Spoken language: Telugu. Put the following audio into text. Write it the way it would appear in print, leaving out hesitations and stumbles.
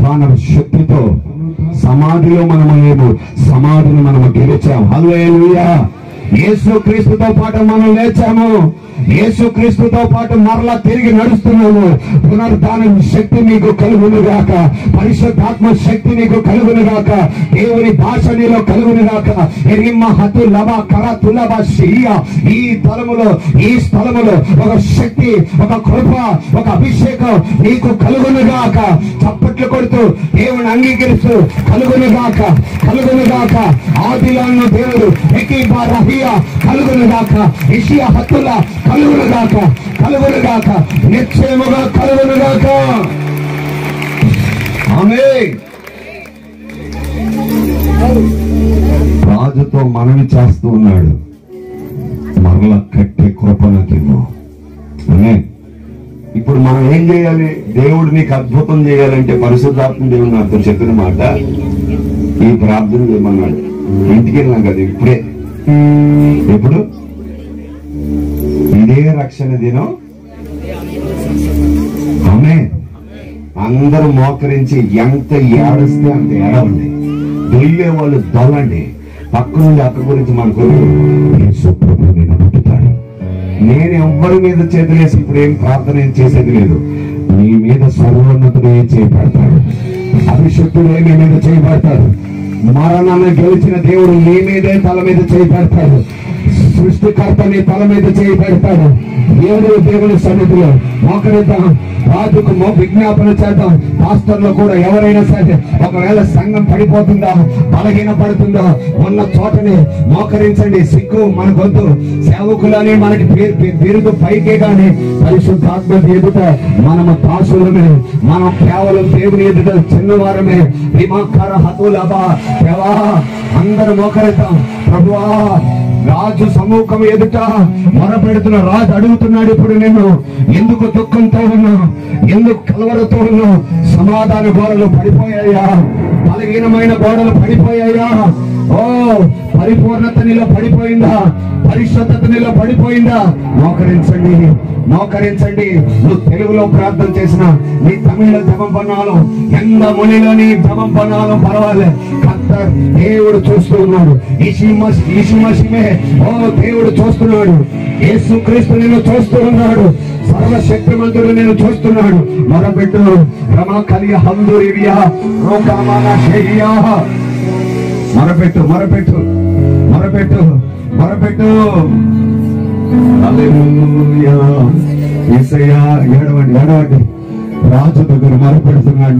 పునరుద్ధాన శక్తితో సమాధిలో మనము లేము, సమాధిని మనము గెలిచాము. హల్లెలూయా. యేసుక్రీస్తుతో పాటు మనం లేచాము, యేసుక్రీస్తుతో పాటు మరలా తిరిగి నడుస్తున్నాము. పునరుద్ధాన శక్తి మీకు కలుగును గాక, పరిశుద్ధాత్మ శక్తి నీకు కలుగును గాక, దేవుని భాష నీలో కలుగును గాక. ఈ తలములో, ఈ స్థలములో ఒక శక్తి, ఒక కృప, ఒక అభిషేకం నీకు కలుగును గాక. చప్పట్లు కొడుతూ దేవుని అంగీకరిస్తూ కలుగును గాక, కలుగును గాక. ఆదిలోను దేవుడు కలుగును గాక, ఇషియా హత్తుల కలుగును గాక, కలుగును గాక, నిశ్చయముగా కలుగును గాక. ఆమేన్. రాజుతో మనవి చేస్తూ ఉన్నాడు, మరల కట్టే కృప నాకేమో. ఇప్పుడు మనం ఏం చేయాలి? దేవుడు నీకు అద్భుతం చేయాలంటే పరిశుద్ధాత్మ దేవుడు నాతో చెప్పిన మాట, ఈ ప్రార్థన చేయమన్నాడు. ఇంటికి వెళ్ళాం కదా ఇప్పుడే. ఎప్పుడు? ఇదే రక్షణ దినం. ఆమేన్. అందరూ మోకరించి ఎంత ఏడుస్తే అంత ఏడవండి, దొల్లే వాళ్ళు దొల్లండి. పక్క నుండి అక్క గురించి మనకు నేను పుట్టుతాడు. నేను ఎవ్వరి మీద చేతులేసి ఇప్పుడు ఏం ప్రార్థన ఏం చేసేది లేదు. నీ మీద సర్వోన్నతుడు ఏం చేయబడతాడు, అభిషక్తుడు నీ మీద చేయబడతాడు. మరణాన్ని గెలిచిన దేవుడు నీ మీదే తల మీద చేయబడతాడు. సృష్టికర్త నీ తల మీద చేయబడతాడు. దేవుని సన్నిధిలో మోకరిద్దాం, రాజుకు విజ్ఞాపన చేద్దాం. పాస్టర్లో కూడా ఎవరైనా సరే ఒకవేళ సంఘం పడిపోతుందా, బలహీన పడుతుందా, ఉన్న చోటనే మోకరించండి. సిగ్గు మనకొద్దు, సేవకులని మనకి బిరుదు పైకే గాని పరిశుద్ధాత్మ ఎదుట మనము దాసులమే, మనం కేవలం దేవుని ఎదుట చిన్నవారమే. దిమాకార హతులబా దేవా, అందరూ మోకరిద్దాం. ప్రభువా, రాజు సమూహం ఎదుట మొరపెడుతున్న రాజు అడుగుతున్నాడు, ఇప్పుడు నేను ఎందుకు దుఃఖంతో ఉన్నా, ఎందుకు కలవరతో ఉన్నా? సమాధాన గోడలు పడిపోయాయా? బలహీనమైన గోడలు పడిపోయాయా? ఓ, పరిపూర్ణత నీలో పడిపోయిందా? పరిశుద్ధత నీలో పడిపోయిందా? మోకరించండి, మోకరించండి. నువ్వు తెలుగులో ప్రార్థన చేసిన, నీ తమిళ జపం పన్నాలు, ఎంత మునిలోని జపం పన్నాలు పర్వాలే. కర్తర్ దేవుడు చూస్తూ ఉన్నాడు. ఈశుమసిమే, ఓ దేవుడు చూస్తున్నాడు. యేసుక్రీస్తు నిన్ను చూస్తూ ఉన్నాడు. సర్వశక్తిమంతుడు నేను చూస్తున్నాడు. మొరపెట్టు. రమా కలియ హందురివియా రోకామాన షేయా. మొరపెట్టు, మొరపెట్టు, మొరపెట్టు, మొరపెట్టు. హల్లెలూయా. యేసయ్యా, ఏడవండి, ఏడవండి. రాజు దగ్గర మొరపెడుతున్నాడు.